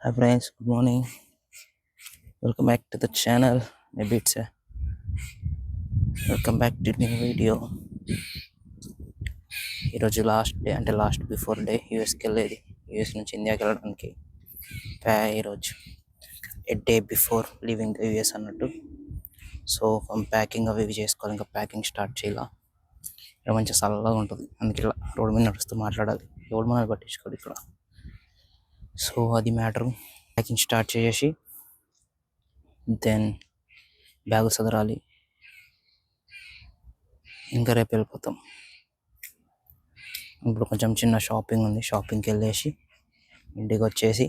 Hi friends, good morning. Welcome back to the channel. Maybe it's a welcome back to new video. ఈరోజు last day అంటే last before day యూఎస్కి వెళ్ళేది. US నుంచి ఇండియాకి వెళ్ళడానికి ఈరోజు a day before leaving the US అన్నట్టు. So packing అవి ఇవి చేసుకోవాలి. ఇంకా ప్యాకింగ్ స్టార్ట్ చేయాల. ఇక్కడ మంచిగా చల్లగా ఉంటుంది, అందుకే ఇలా రోడ్డు మీద నడుస్తూ మాట్లాడాలి. ఎవరు మనల్ని పట్టించుకోవాలి ఇక్కడ. సో అది మ్యాటరు. ప్యాకింగ్ స్టార్ట్ చేసి దెన్ బ్యాగు సదరాలి. ఇంకా రేపు వెళ్ళిపోతాం. ఇప్పుడు కొంచెం చిన్న షాపింగ్ ఉంది, షాపింగ్కి వెళ్ళేసి ఇంటికి వచ్చేసి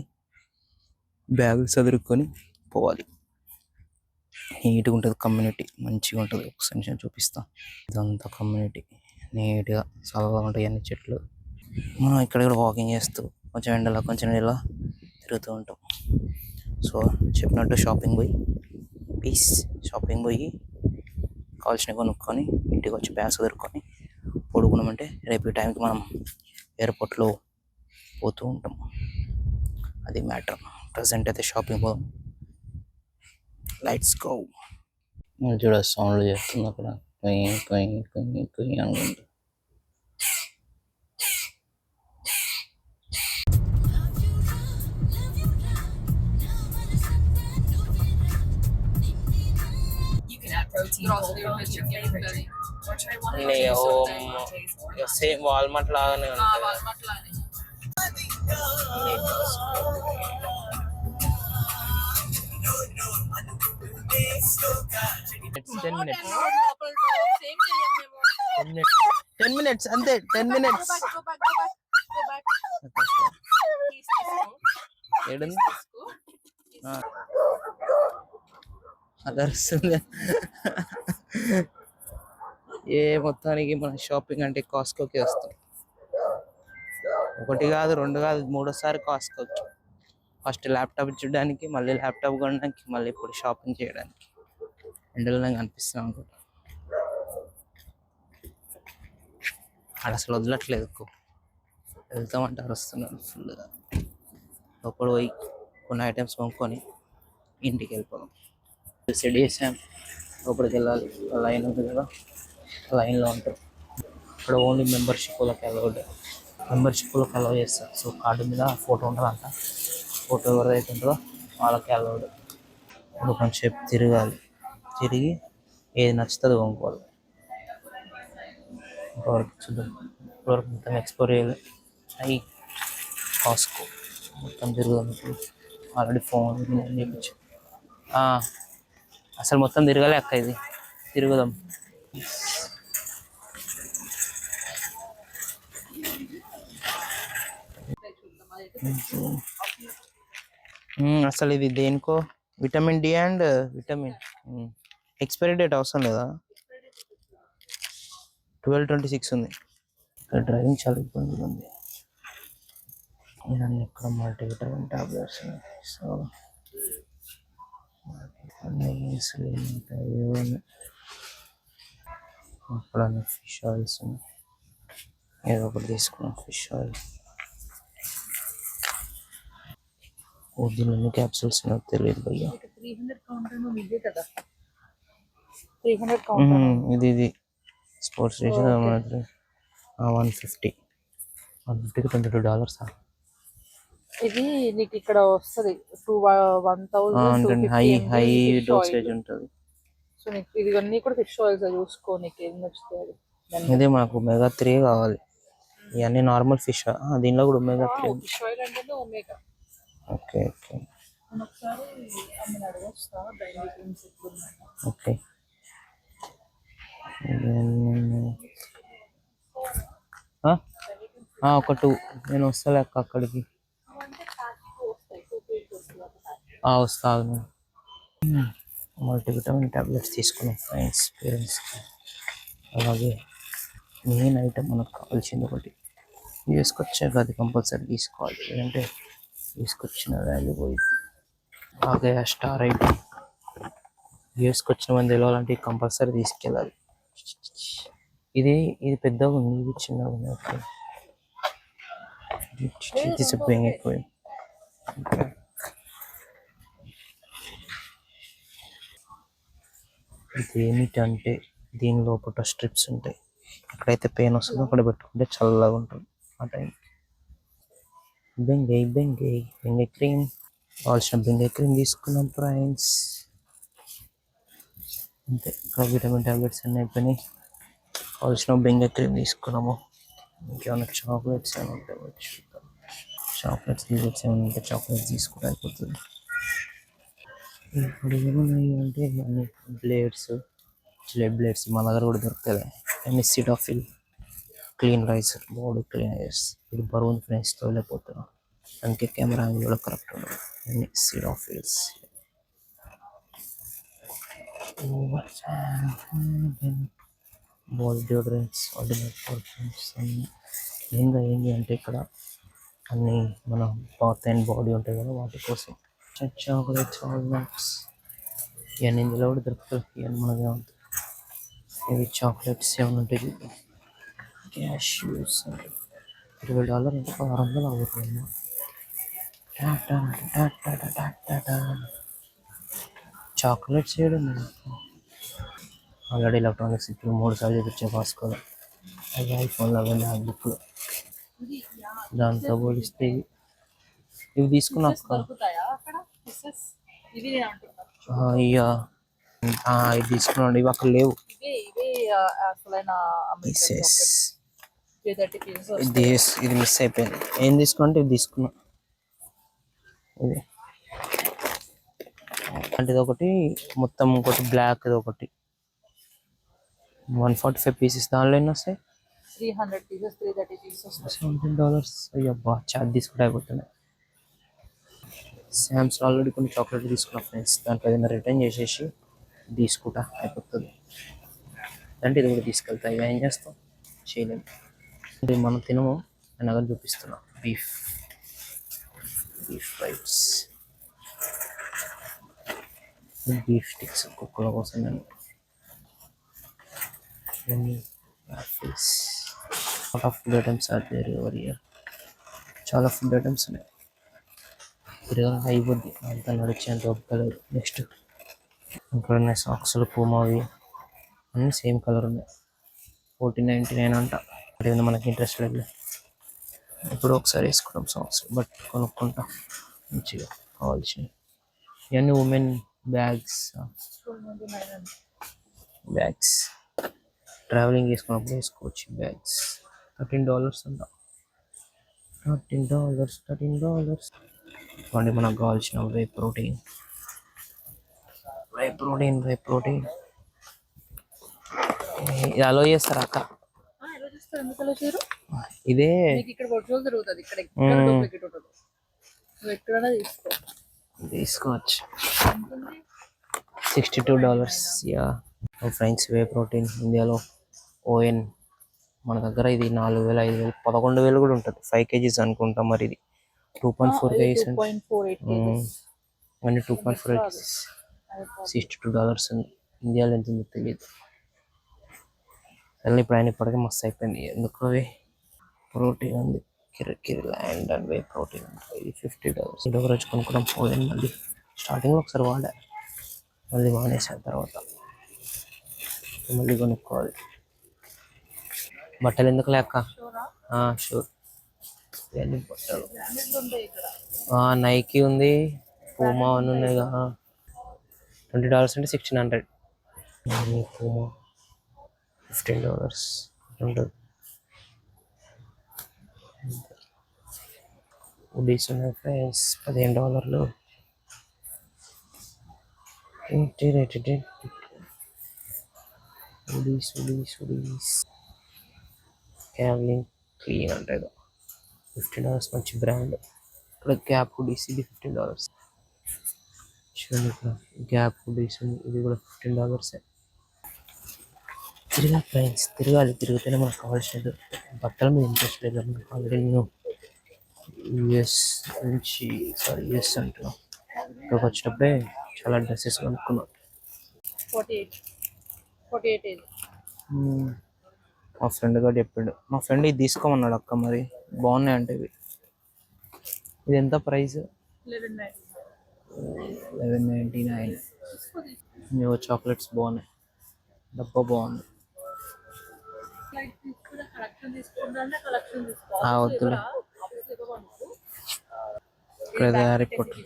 బ్యాగులు చదురుకొని పోవాలి. నీట్గా ఉంటుంది కమ్యూనిటీ, మంచిగా ఉంటుంది. ఒకసారి నేను చూపిస్తాను. ఇదంతా కమ్యూనిటీ నీట్గా చల్లగా ఉంటాయి అన్ని చెట్లు. మనం ఇక్కడ కూడా వాకింగ్ చేస్తూ కొంచెం ఎండలా కొంచెం ఎండలా తిరుగుతూ ఉంటాం. సో చెప్పినట్టు షాపింగ్ పోయి కావాల్సినవి కొనుక్కొని ఇంటికి వచ్చి బ్యాగ్ చదువుకొని పడుకున్నామంటే రేపు ఈ టైంకి మనం ఎయిర్పోర్ట్లో పోతూ ఉంటాం. అది మ్యాటర్. ప్రజెంట్ అయితే షాపింగ్ పోదాం. Lights go. చూడ సౌండ్లు చేస్తుంది అక్కడ, కొయ్యి అనుకుంటా. సేమ్ వాల్మార్ట్ లాగానే ఉంటుంది. 10 minutes అంతే. 10 minutes ఏడుంది అదరుస్తుంది. మొత్తానికి మన షాపింగ్ అంటే కాస్కోకి వస్తాం. ఒకటి కాదు, రెండు కాదు, మూడోసారి కాస్కోకి. ఫస్ట్ ల్యాప్టాప్ చూడడానికి, మళ్ళీ ల్యాప్టాప్ కొనడానికి, మళ్ళీ ఇప్పుడు షాపింగ్ చేయడానికి. ఎండలో కనిపిస్తాం అనుకుంటా. అక్కడ అసలు వదలట్లేదు. వెళ్తామంటారు, వస్తున్నారు ఫుల్గా. లోపల పోయి కొన్ని ఐటమ్స్ కొనుక్కొని ఇంటికి వెళ్ళిపోదాం. సెట్ చేసాం, లోపలికి వెళ్ళాలి. లైన్ ఉంది కదా, లైన్లో ఉంటారు. ఇక్కడ ఓన్లీ మెంబర్షిప్ వాళ్ళకి అలౌ చేస్తారు. సో కార్డు మీద ఫోటో ఉంటుందంట. ఫోటో ఎవరైతే ఉంటుందో వాళ్ళకి అలౌడ్. ఇప్పుడు కొంచెం తిరగాలి. తిరిగి ఏది నచ్చుతుందో కొనుక్కోవాలి. ఇంతవరకు చూద్దాం. ఇప్పటివరకు మొత్తం ఎక్స్ప్లోర్ చేయాలి. అవి కాస్కో మొత్తం తిరుగుదాం. ఆల్రెడీ ఫోన్ చేయించు. అసలు మొత్తం తిరగాలి అక్క, ఇది తిరుగుదాం. అసలు ఇది దేనికో vitamin D and vitamin. Expiry date అవసరం లేదా? 12/26 ఉంది. ఇక్కడ డ్రైవింగ్ చాలా ఇబ్బందిగా ఉంది. ఇవన్నీ ఇక్కడ మల్టీవిటమిన్ టాబ్లెట్స్. సో అక్కడ ఫిష్ ఆయిల్స్ ఏదో ఒకటి తీసుకున్నాం. ఫిష్ ఆయిల్, దీని క్యాప్సూల్స్ నాకు తెలియదు భయ్యా. ఇది స్పోర్ట్స్ స్టేషన్ 150కి $22. ఇది నీకు ఇక్కడ వస్తుంది 1000 హై డోసేజ్ ఉంటుంది. సో నీకు ఇది అన్ని కూడా ఫిష్ ఆయిల్స్ చూసుకో, నీకు ఏం నచ్చుతుంది. ఇదే మాకు omega-3 కావాలి. ఇవన్నీ నార్మల్ ఫిష్, దీనిలో కూడా omega-3. ఫిష్ ఆయిల్ అంటే ఒమేగా. ఓకే ఓకే ఒకసారి అమ్మని అడగొస్తా డైలీ డ్రింక్స్ ఓకే. ఒక 2 నేను వస్తా అక్కడికి. వస్తాను. మల్టీవిటమిన్ టాబ్లెట్స్ తీసుకున్నాం ఫ్రెండ్స్, పేరెంట్స్కి. అలాగే మెయిన్ ఐటమ్ మనకు కావాల్సింది ఒకటి తీసుకొచ్చాక అది కంపల్సరీ తీసుకోవాలి, లేదంటే తీసుకొచ్చిన వాల్యూ పోయింది. అలాగే స్టార్ ఐటమ్ తీసుకొచ్చిన మంది తెలియాలంటే కంపల్సరీ తీసుకెళ్ళాలి. ఇది పెద్దగా ఉంది, ఇది చిన్నగా ఉంది. ఓకే, తీసుకుపోయింది. ఇది ఏమిటంటే దీని లోపల స్ట్రిప్స్ ఉంటాయి. ఎక్కడైతే పెయిన్ వస్తుందో అక్కడ పెట్టుకుంటే చల్లగా ఉంటుంది ఆ టైం. బెంగై క్రీమ్ కావాల్సిన బెంగై క్రీమ్ తీసుకున్నాం ఫ్రెండ్స్. అంతే, ఇక్కడ విటమిన్ టాబ్లెట్స్ అన్నీ అయిపోయినాయి. కావాల్సిన బెంగై క్రీమ్ తీసుకున్నాము. ఇంకేమైనా చాక్లెట్స్ ఏమైనా ఉంటాయి చూద్దాం. చాక్లెట్స్ ఏమైనా ఉంటే చాక్లెట్స్ తీసుకుంటే అయిపోతుంది. ఇప్పుడు ఏమున్నాయి అంటే అన్ని బ్లేడ్స్, బ్లేడ్స్ మన దగ్గర కూడా దొరుకుతుంది. అన్ని సిడాఫిల్ క్లీన్ రైజర్, బాడీ క్లీనర్స్. ఇది బరువు ఫ్రెండ్స్ తోలేకపోతున్నాం, అందుకే కెమెరా యాంగిల్ కూడా కరెక్ట్ ఉండదు. అన్ని సిడాఫిల్స్. Body deodorants, ordinary perfumes. మెయిన్గా ఏంటి అంటే ఇక్కడ అన్ని మన బాత్ అండ్ బాడీ ఉంటాయి కదా, వాటి కోసం. చాక్లెట్స్, ఆల్మండ్స్ ఇవన్నీ ఇందులో కూడా దొరుకుతాయి. ఇవన్నీ మనదే ఉంటుంది. ఇవి చాక్లెట్స్ ఏమైనా ఉంటాయి చూద్దాం. క్యాష్యూస్ $20 ఇంకా $600 అవుతుంది. చాక్లెట్స్ చేయడం ఆల్రెడీ ఎలక్ట్రానిక్స్ ఇప్పుడు 3 సార్లు చూపించే కాస్కోలో. అవి ఐఫోన్లో, అవి మ్యాక్బుక్లు. దాంతో పోలిస్తే ఇవి తీసుకున్నా అయ్యా. ఇవి తీసుకున్నాండి, ఇవి అక్కడ లేవు. ఇది మిస్ అయిపోయింది. ఏం తీసుకున్నా ఇది తీసుకున్నా. ఇది అంటే ఇది ఒకటి మొత్తం, ఇంకోటి బ్లాక్, ఇది ఒకటి 145 పీసెస్. దానిలో ఎన్ని వస్తాయి? 300 పీసెస్, 330 పీసెస్. $17. అయ్యబ్బా, చార్జ్ తీసుకుంటే అయిపోతున్నాయి. శామ్స్ ఆల్రెడీ కొన్ని చాక్లెట్ తీసుకున్నా ఫ్రెండ్స్. దాంట్లో ఏదైనా రిటర్న్ చేసేసి తీసుకుంటా అయిపోతుంది. అంటే ఇది కూడా తీసుకెళ్తా. ఇక ఏం చేస్తాం, చేయలేము. ఇది మనం తినము, నేను అక్కడ చూపిస్తున్నా. బీఫ్ ఫ్రైస్, బీఫ్ స్టిక్స్ కుక్కల కోసం. నేను food items are there over here. చాలా ఫుడ్ ఐటమ్స్ ఉన్నాయి. తిరగాలంటే అయిపోద్ది, అంతా నడిచేంత ఒప్పుకోలేదు. నెక్స్ట్ ఇంకా ఉన్నాయి సాక్స్లు, పూమావి అన్నీ సేమ్ కలర్ ఉన్నాయి. 14.99 అంట. అదేవిధంగా మనకి ఇంట్రెస్ట్ లేదు, ఇప్పుడు ఒకసారి వేసుకుంటాం సాక్స్. బట్ కొనుక్కుంటాం మంచిగా కావాల్సినవి. ఇవన్నీ ఉమెన్ బ్యాగ్స్. ట్రావెలింగ్ చేసుకున్నప్పుడు వేసుకోవచ్చు బ్యాగ్స్. $13 అంట. $13. ఇవ్వండి మనకు కావాల్సిన వే ప్రోటీన్. ఇది అలో చేస్తారా అక్క? ఇదే తీసుకోవచ్చు. $62. యా ఫ్రెండ్స్, వే ప్రోటీన్ ఇండియాలో ON. మన దగ్గర ఇది 4,000, 5,000, 11,000 కూడా ఉంటుంది. 5 kgs అనుకుంటాం. మరి ఇది 2.4 kgs అంటే 2.4 kgs $62 ఉంది. ఇండియాలో ఎంత ఉందో తెలియదు. కానీ ఇప్పుడు ఆయన ఇప్పటికే మస్తు అయిపోయింది. ఎందుకు అవి ప్రోటీన్ ఉంది, కిరికిరి ల్యాండ్ అండ్ వే ప్రోటీన్ ఇది $50. ఇది ఒక రోజు కొనుక్కోవడం పోయింది. మళ్ళీ స్టార్టింగ్లో ఒకసారి వాడా, మళ్ళీ మానేసాను. తర్వాత మళ్ళీ కొనుక్కోవాలి. బట్టలు ఎందుకు లేక? షూర్. ఇవన్నీ బట్టలు. నైకీ ఉంది, పూమా అని ఉన్నాయి కదా. $20 అంటే 1,600. పూమా $15 ఉంటుంది. ఉడీస్ ఉన్నాయి ఫ్రెండ్స్, $15. ఉడీస్ క్యావ్లింగ్ క్లీన్ అంటే $15. మంచి బ్రాండ్. ఇక్కడ గ్యాప్ హుడీస్, ఇది $15. చూడండి, ఇక్కడ గ్యాప్ హుడీస్ ఇది కూడా $15. తిరగాలి ఫ్రెండ్స్, తిరిగితేనే మనకు కావాల్సినది. బట్టల మీద ఇంట్రెస్ట్ లేదు. ఆల్రెడీ నేను యుఎస్ అంటున్నా. ఇక్కడికి వచ్చేటప్పుడే చాలా డ్రెస్సెస్ కొనుక్కున్నాను. 48. మా ఫ్రెండ్ గారు చెప్పాడు. మా ఫ్రెండ్ ఇది తీసుకోమన్నాడు అక్క, మరి బాగున్నాయి అంటే ఇవి. ఇది ఎంత ప్రైస్? $11.99. చాక్లెట్స్ బాగున్నాయి. డబ్బా బాగుంది. వద్దులే, ఇక్కడ హ్యారీ పాటర్.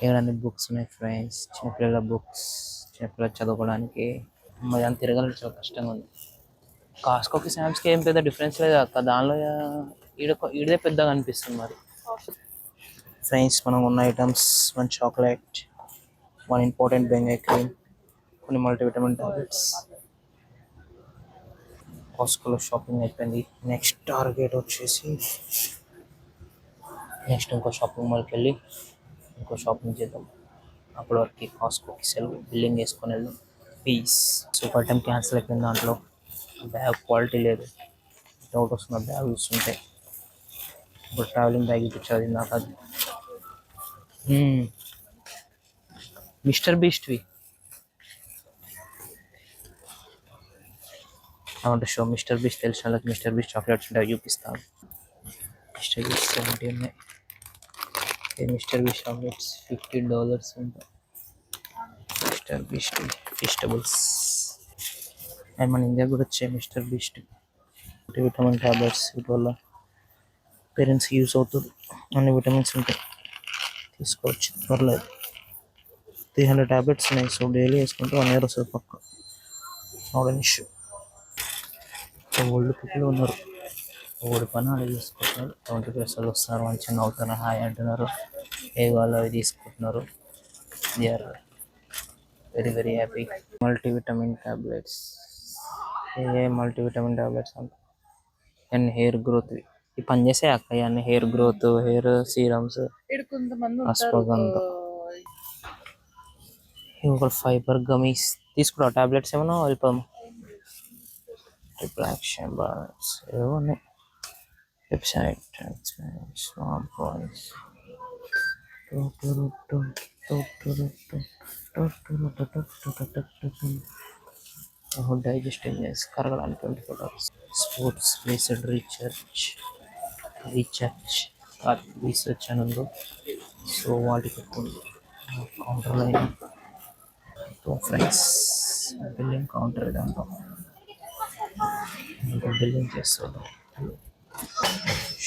ఏడాది బుక్స్ ఉన్నాయి ఫ్రెండ్స్, చిన్నపిల్లల బుక్స్, చిన్నపిల్లలు చదువుకోవడానికి. మరి అంత తిరగాలంటే చాలా కష్టంగా ఉంది. కాస్కోకి శామ్స్కి ఏం పెద్ద డిఫరెన్స్ లేదు అక్క, దానిలో ఈడదే పెద్దగా అనిపిస్తుంది మరి. ఫ్రెండ్స్ మనం ఉన్న ఐటమ్స్, 1 చాక్లెట్, 1 ఇంపార్టెంట్ బెంగాయ్ క్రీమ్, కొన్ని మల్టీవిటమిన్ టాబ్లెట్స్. కాస్కోలో షాపింగ్ అయిపోయింది. నెక్స్ట్ టార్గెట్ వచ్చేసి నెక్స్ట్ ఇంకో షాపింగ్ మాల్కి వెళ్ళి ఇంకో షాపింగ్ చేద్దాం. అప్పటి వరకు కాస్కోకి సెలవు, బిల్లింగ్ వేసుకొని వెళ్దాం. పీస్. సూపర్ టైం క్యాన్సిల్ అయిపోయింది. దాంట్లో బ్యాగ్ క్వాలిటీ లేదు, డౌట్ వస్తున్న బ్యాగ్ చూస్తుంటే. ఇప్పుడు ట్రావెలింగ్ బ్యాగ్ ఇప్పించాలి నాకు అది. మిస్టర్ బీస్ట్వి. అవును షో మిస్టర్ బీస్ట్ తెలిసిన వాళ్ళకి మిస్టర్ బీస్ట్ చాక్లెట్స్ ఉంటాయి, చూపిస్తాను. మిస్టర్ బీస్ట్ 70 ఉన్నాయి. మిస్టర్ బీస్ట్ చాక్లెట్స్ $50 ఉంటాయి. మిస్టర్ బీస్ట్ ఫెస్టివల్స్ అండ్ మన ఇండియా కూడా వచ్చాయి మిస్టర్ బీస్ట్ విటమిన్ టాబ్లెట్స్. వీటి వల్ల పేరెంట్స్కి యూస్ అవుతుంది, అన్ని విటమిన్స్ ఉంటాయి, తీసుకోవచ్చు పర్లేదు. 300 టాబ్లెట్స్ ఉన్నాయి. సో డైలీ వేసుకుంటే 1 year వస్తుంది పక్క. Not an issue. Old people ఉన్నారు, ఓడి పని అలా తీసుకుంటున్నారు. 20 పైసలు వస్తున్నారు, మంచిగా నవ్వుతున్నారు, హాయ్ అంటున్నారు, ఏ వాళ్ళు అవి తీసుకుంటున్నారు. They are very very happy. Multivitamin tablets, multivitamin tablets అంట. అండ్ హెయిర్ గ్రోత్ ఇవి పనిచేసే అక్క, అన్ని hair growth, hair serums, ashwagandha. ఒక ఫైబర్ గమీస్ తీసుకురా. టాబ్లెట్స్ ఏమన్నా వెళ్ళిపోదాం. ట్రిపుల్ యాక్షన్ బాల్స్ ఏవో ఉన్నాయి. వెబ్సైట్ స్వాంప్ వాయిస్ డైజెస్టింగ్ కరగడానికి 24 hours. స్పోర్ట్స్ రీసెర్చ్ రీసెర్చ్ అని ఉంది. సో వాటికి counter line friends, billing counter ఇదంతా బిల్లింగ్ చేస్తున్నాం.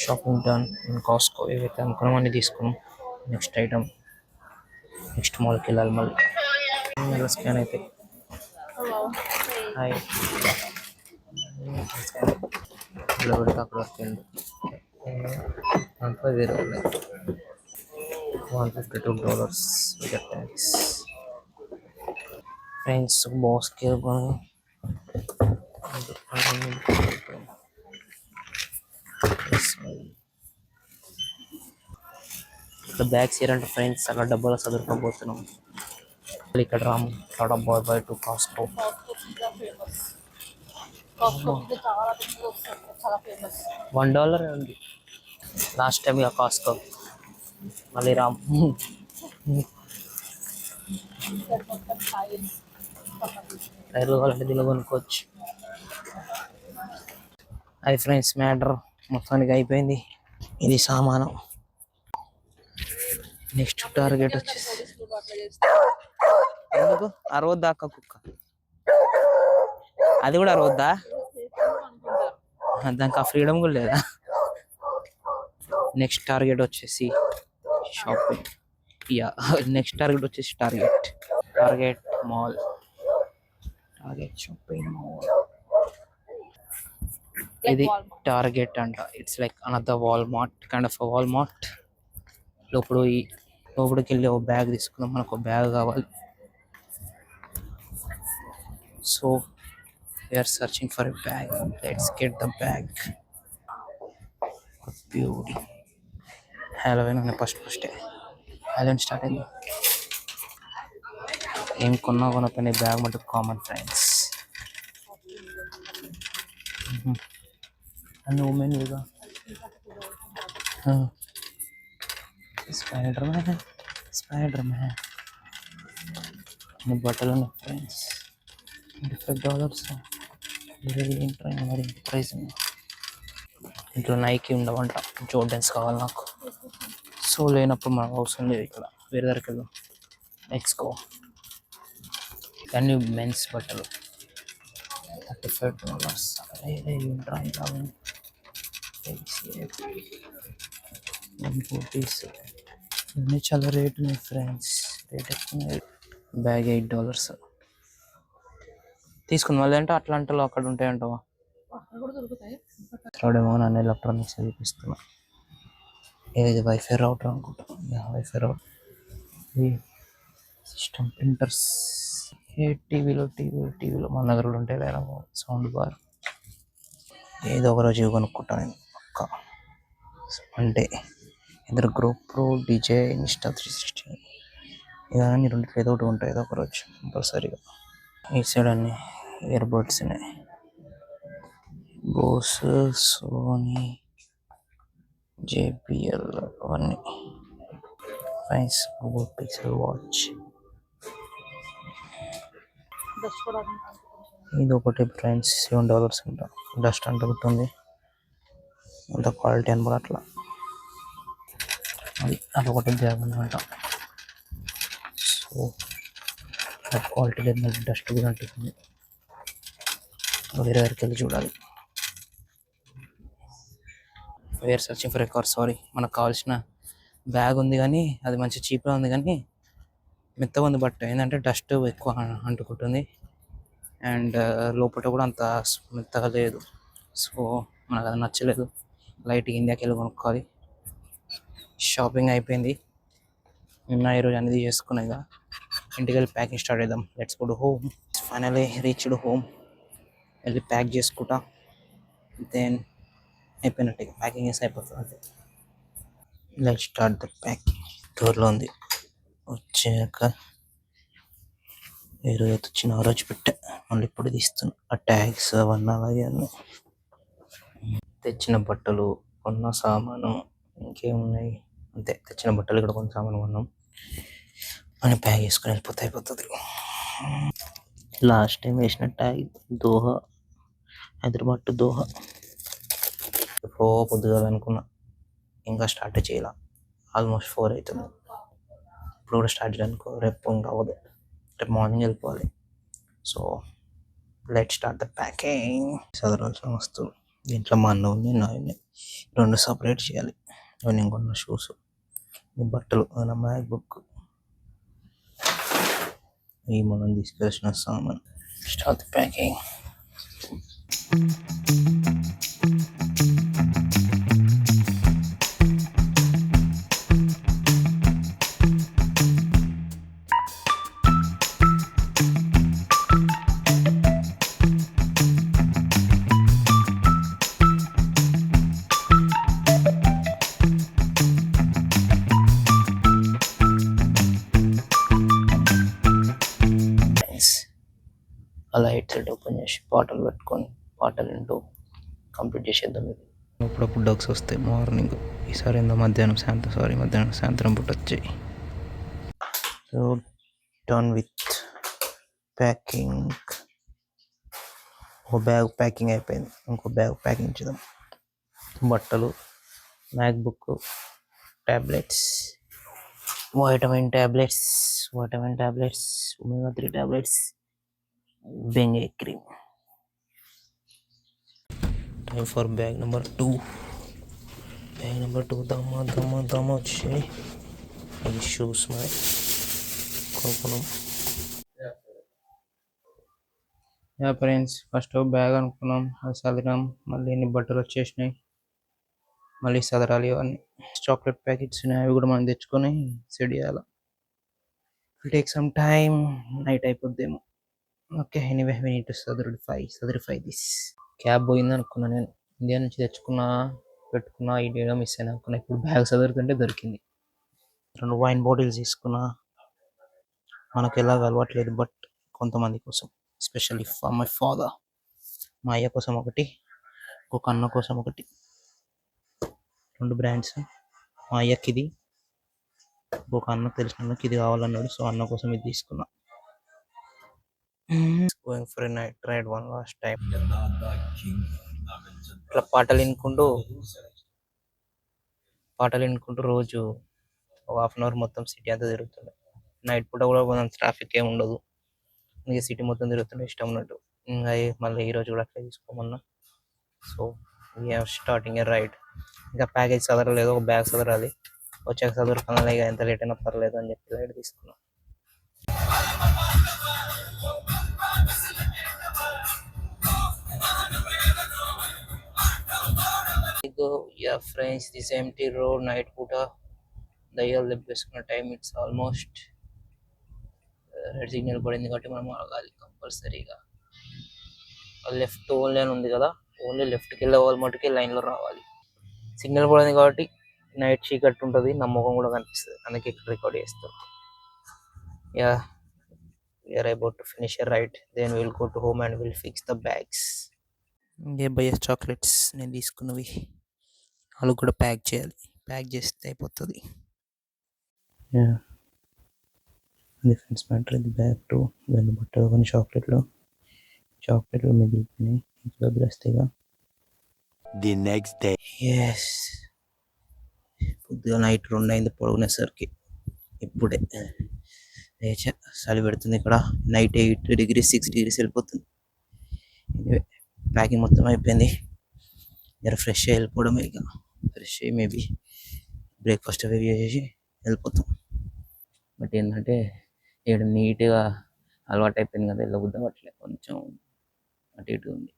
Shopping done in Costco. ఏవైతే అనుకున్నామని తీసుకున్నాం. నెక్స్ట్ ఐటమ్, నెక్స్ట్ మాల్కి వెళ్ళాలి మళ్ళీ. స్కాన్ అయితే హాయ్ ఇలా పెడితే అక్కడ వరకు వెళ్ళి దాంట్లో వేరే ఉన్నాయి. $152 విత్ ట్యాక్స్. ఫ్రెండ్స్ బాస్కి ఇక్కడ బ్యాగ్స్ ఏరంటే ఫ్రెండ్స్, అక్కడ డబ్బాలో చదువుకోబోతున్నాం. ఇక్కడ రాము టాటా బాయ్ టు కాస్కో. $1 ఉంది లాస్ట్ టైం ఇక కాస్కో. మళ్ళీ రామ్ టైర్లు కావాలంటే దీనిలో కొనుక్కోవచ్చు. అది ఫ్రెండ్స్ మ్యాటర్ మొత్తానికి అయిపోయింది. ఇది సామానం. నెక్స్ట్ టార్గెట్ వచ్చేసి ఎందుకు అరవద్దా అక్క కుక్క, అది కూడా అరవద్దా, దానికి ఆ ఫ్రీడమ్ కూడా లేదా. నెక్స్ట్ టార్గెట్ వచ్చేసి షాపింగ్. యా నెక్స్ట్ టార్గెట్ వచ్చేసి target mall, target shopping mall. ఇది టార్గెట్ అంట. It's like another Walmart, kind of Walmart. లోపలికి వెళ్ళి ఒక బ్యాగ్ తీసుకుందాం, మనకు ఒక బ్యాగ్ కావాలి. So we're searching for a bag. Let's get the bag. Beauty Halloween అని ఫస్టే హ్యాలోవీన్ స్టార్ట్ అయింది. ఏం కొనకపోయినా బ్యాగ్ మటుకు కామన్ ఫ్రెండ్స్. అన్ని ఉమెన్గా స్పైడర్ మ్యాన్ అన్ని బట్టలు ఉన్నాయి ఫ్రెండ్స్. $25 ఏంట్రా మరి ప్రైస్. ఇంట్లో నైకి ఉండవంట, జోర్డన్స్ కావాలి నాకు. సో లేనప్పుడు మనకు అవసరం లేదు, ఇక్కడ వేరే దగ్గరికి వెళ్దాం. Let's go. అన్ని మెన్స్ బట్టలు $35. ఏంట్రా ఇలా ఉంది? 1 ఇవన్నీ చాలా రేట్ ఉన్నాయి ఫ్రెండ్స్. రేట్ ఎక్కువ. బ్యాగ్ $8 తీసుకుంది. మళ్ళీ అంటే అట్లాంటిలో అక్కడ ఉంటాయంటావా? అక్కడ కూడా దొరుకుతాయి. చూడేమో నన్ను ఎలక్ట్రానిక్స్ చూపిస్తున్నా. ఇది వైఫై రౌటర్ అనుకుంటా. Wifi router. System printers. టీవీలో మన దగ్గర కూడా ఉంటాయి లేదా సౌండ్ బార్. ఏదో ఒక రోజు కొనుక్కుంటాను నేను పక్క. అంటే ఇద్దరు గ్రూప్ ప్రో డీజే ఇన్స్టా 360 ఇవన్నీ రెండు ఏదో ఒకటి ఉంటాయి ఏదో ఒక రోజు కంపల్సరీగా. ఈ సైడ్ అన్ని ఇయర్ బడ్స్ ఉన్నాయి. బోస్, సోనీ, జేబిఎల్ అవన్నీ. Nice. Google pixel watch. Dust కూడా ఇది ఒకటి ఫ్రెండ్స్ $7 అంట. డస్ట్ అంటుకుంటుంది. అంత క్వాలిటీ అనమాట అట్లా. అదొకటి బ్యాగ్ అనమాట. సో క్వాలిటీ లేదు, మళ్ళీ డస్ట్ కూడా అంటుకుంది. వేరే దగ్గరికి వెళ్ళి చూడాలి. We're searching for a car. Sorry, మనకు కావాల్సిన బ్యాగ్ ఉంది కానీ అది మంచి చీప్గా ఉంది కానీ మెత్తగా ఉంది. బట్ ఏంటంటే డస్ట్ ఎక్కువ అంటుకుంటుంది అండ్ లోపల కూడా అంత మెత్తగా లేదు. సో మనకు అది నచ్చలేదు. లైట్గా ఇండియాకి వెళ్ళి కొనుక్కోవాలి. షాపింగ్ అయిపోయింది. నిన్న ఈరోజు అనేది చేసుకున్నాయి. ఇక ఇంటికి వెళ్ళి ప్యాకింగ్ స్టార్ట్ చేద్దాం. Let's go to home. Finally reached home. వెళ్ళి ప్యాక్ చేసుకుంటా. దెన్ అయిపోయినట్టు ప్యాకింగ్ చేసి అయిపోతుంది అంతే. Let start the packing. డోర్లో ఉంది. వచ్చాక ఏ రోజు వచ్చిన ఆ రోజు పెట్టా. మళ్ళీ ఇప్పుడు తీస్తున్నా. ఆ ట్యాగ్స్ అవన్నీ అలాగే ఉన్నాయి. తెచ్చిన బట్టలు, కొన్న సామాను ఇంకేమున్నాయి అంతే. తెచ్చిన బట్టలు ఇక్కడ కొంత సామాను కొన్నాం అని ప్యాక్ చేసుకుని వెళ్ళిపోతే అయిపోతుంది. లాస్ట్ టైం వేసిన tag Doha, Hyderabad to Doha. ఎప్పుడో పొద్దుగా అనుకున్నా, ఇంకా స్టార్ట్ చేయాల. ఆల్మోస్ట్ 4 అవుతుంది. ఇప్పుడు కూడా స్టార్ట్ చేయడానికి రేపు ఇంకా అవ్వదు. రేపు మార్నింగ్ వెళ్ళిపోవాలి. So let start the packing. చదవాల్సిన వస్తువు దీంట్లో మా అన్న ఉంది, నా ఉన్నాయి. 2 సపరేట్ చేయాలి. నేను కొన్న షూస్, బట్టలు, నా మ్యాక్ బుక్, ఈ మనం తీసుకొచ్చిన సామాన్. Start the packing. అలా హెడ్ సెట్ ఓపెన్ చేసి పాటలు పెట్టుకొని పాటలు వింటూ కంప్లీట్ చేసేద్దాం. ఇది అప్పుడప్పుడు డగ్స్ వస్తాయి మార్నింగ్. ఈసారి ఏందో మధ్యాహ్నం సాయంత్రం పూట వచ్చాయి. So done with packing. ఒక బ్యాగ్ ప్యాకింగ్ అయిపోయింది. ఇంకో బ్యాగ్ ప్యాకింగ్ చేద్దాం. బట్టలు, MacBook, tablets, vitamin tablets, omega 3 tablets, Bengay cream. Time for bag number 2. దమ్మ వచ్చాయి. ఈ షూస్ మరి కొనుక్కున్నాం. ఫ్రెండ్స్, ఫస్ట్ బ్యాగ్ అనుకున్నాం, అది చదివాం. మళ్ళీ ఎన్ని బట్టలు వచ్చేసినాయి, మళ్ళీ చదరాలి. అవన్నీ చాక్లెట్ ప్యాకెట్స్ ఉన్నాయి, అవి కూడా మనం తెచ్చుకొని సెట్ చేయాలి. Take some time. నైట్ అయిపోద్దేమో. Okay, anyway we need to సదరిఫై దిస్. క్యాబ్ పోయింది అనుకున్నా నేను. ఇండియా నుంచి తెచ్చుకున్నా, పెట్టుకున్నా, ఇండియాలో మిస్ అయినా అనుకున్నా. ఇప్పుడు బ్యాగ్ చదువుతుంటే దొరికింది. 2 వైన్ బాటిల్స్ తీసుకున్నా. మనకు ఎలాగ అలవాట్లేదు, బట్ కొంతమంది కోసం, ఎస్పెషల్లీ ఫర్ మై ఫాదర్. మా అయ్య కోసం ఒకటి, ఒక అన్న కోసం ఒకటి. 2 బ్రాండ్స్. మా అయ్యకి ఇది, ఒక అన్నకు తెలిసిన అన్నకి ఇది కావాలన్నాడు. సో అన్న కోసం ఇది తీసుకున్నా. Going for a night ride one last time. ఇట్లా పాటలు వినుకుంటూ రోజు ఒక 1/2 అవర్ మొత్తం సిటీ అంతా తిరుగుతుండే. నైట్ పూట కూడా కొంచెం ట్రాఫిక్ ఏమి ఉండదు. ఇంకా సిటీ మొత్తం తిరుగుతుండే ఇష్టం ఉన్నట్టు. ఇంకా మళ్ళీ ఈరోజు కూడా అట్లా తీసుకోమన్నా. సో వీఆర్ స్టార్టింగ్ ఏ రైడ్. ఇంకా ప్యాకేజ్ చదవలేదు, ఒక బ్యాగ్ చదరాలి. వచ్చాక చదువుకున్నా, ఇక ఎంత లేట్ అయినా పర్లేదు అని చెప్పి రైడ్ తీసుకున్నాం. Yeah, friends, this empty road, night పూట దయ్యాలు తెప్పేసుకున్న time. It's almost red signal పడింది కాబట్టి మనం ఆగాలి కంపల్సరీగా. లెఫ్ట్ ఓన్లీ అని ఉంది కదా, ఓన్లీ లెఫ్ట్కి వెళ్ళే వాళ్ళు మటుకే లైన్లో రావాలి. సిగ్నల్ పడింది కాబట్టి నైట్ చీకట్టు ఉంటుంది, నా ముఖం కూడా కనిపిస్తుంది, అందుకే ఇక్కడ రికార్డ్ చేస్తాం. Yeah, we're about to finish a ride, then will go to home and will fix the bags. ఇంకే బయస్ చాక్లెట్స్ నేను తీసుకున్నవి, వాళ్ళు కూడా ప్యాక్ చేయాలి. ప్యాక్ చేస్తే అయిపోతుంది. అది ఫ్రెండ్స్ మ్యాటర్. ఇది బ్యాగ్ టు దాన్ని బట్టలు కొన్ని చాక్లెట్లు మిగిలిపోయినాయి, ఇంట్లో వదిలేస్తేగా. The next day. ఎస్, పొద్దుగా నైట్ 2 అయింది పడుకునేసరికి. ఇప్పుడే లేచా, చలి పెడుతుంది ఇక్కడ. నైట్ 8 degrees 6 degrees వెళ్ళిపోతుంది. ప్యాకింగ్ మొత్తం అయిపోయింది. ఫ్రెష్ అయ్యి వెళ్ళిపోవడమే. ఇక ఫ్రెష్ అయ్యి మేబీ బ్రేక్ఫాస్ట్ అవి చేసి వెళ్ళిపోతాం. బట్ ఏంటంటే ఇక్కడ నీట్గా అలవాటు అయిపోయింది కదా, వెళ్ళబుద్ధి అవ్వట్లేదు, కొంచెం అటు ఇటు ఉంది.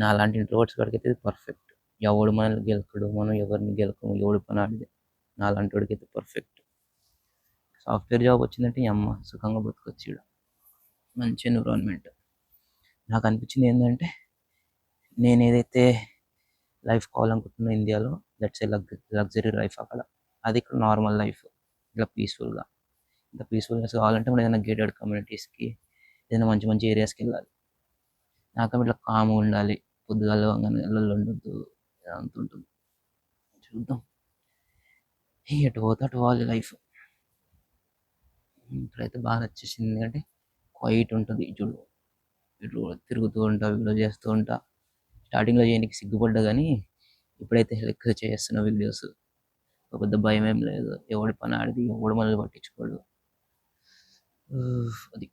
నా అలాంటి ఇంట్రోవర్ట్స్ కాడికి అయితే పర్ఫెక్ట్. ఎవడు మనల్ని గెలకడు, మనం ఎవరిని గెలకము, ఎవడు పని ఆడిదే. నా అలాంటి వాడికి అయితే పర్ఫెక్ట్. సాఫ్ట్వేర్ జాబ్ వచ్చిందంటే అమ్మ సుఖంగా బతకొచ్చు ఇక్కడ, మంచి ఎన్విరాన్మెంట్. నాకు అనిపించింది ఏంటంటే, నేను ఏదైతే లైఫ్ కావాలనుకుంటున్నా ఇండియాలో, దట్స్ ఏ లగ్జరీ లైఫ్. అక్కడ అది ఇక్కడ నార్మల్ లైఫ్, ఇలా పీస్ఫుల్గా. ఇంత పీస్ఫుల్నెస్ కావాలంటే మనం ఏదైనా గేటెడ్ కమ్యూనిటీస్కి, ఏదైనా మంచి మంచి ఏరియాస్కి వెళ్ళాలి. నాకేమో ఇట్లా కామ్గా ఉండాలి, పొద్దుగాల ఇళ్ళల్లో ఉండొద్దు, అంత ఉంటుంది. చూద్దాం, ఎటు పోతే అటు పోవాలి లైఫ్. ఇప్పుడైతే బాగా నచ్చేసింది, ఎందుకంటే క్వైట్ ఉంటుంది. చూడు, ఇటు తిరుగుతూ ఉంటా, వీడియో చేస్తూ ఉంటా. స్టార్టింగ్లో చేయడానికి సిగ్గుపడ్డా, కానీ ఇప్పుడైతే లెక్క చేస్తున్న వీడియోస్ పెద్ద భయం ఏం లేదు. ఎవడి పని ఆడిది, ఎవడు మనల్ని పట్టించుకోడు. అది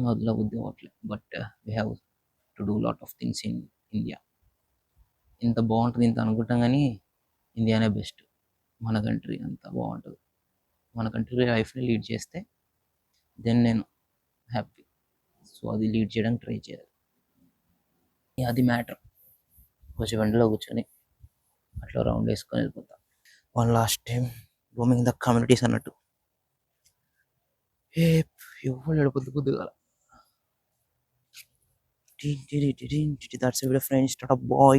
వదిలే బుద్ధి అవ్వట్లేదు. But we have to do lot of things in India. ఇంత బాగుంటుంది ఇంత అనుకుంటాం, కానీ ఇండియానే బెస్ట్. మన కంట్రీ అంత బాగుంటుంది. మన కంట్రీ లైఫ్ని లీడ్ చేస్తే దెన్ నేను హ్యాపీ. సో అది లీడ్ చేయడానికి ట్రై చేయాలి, అది మ్యాటర్. కొంచెం ఎండలో కూర్చొని అట్లా రౌండ్ వేసుకొని వెళ్ళిపోతా. One last time roaming the communities అన్నట్టు. ఎవరు పొద్దుగా that's it, friends. Tata, boy.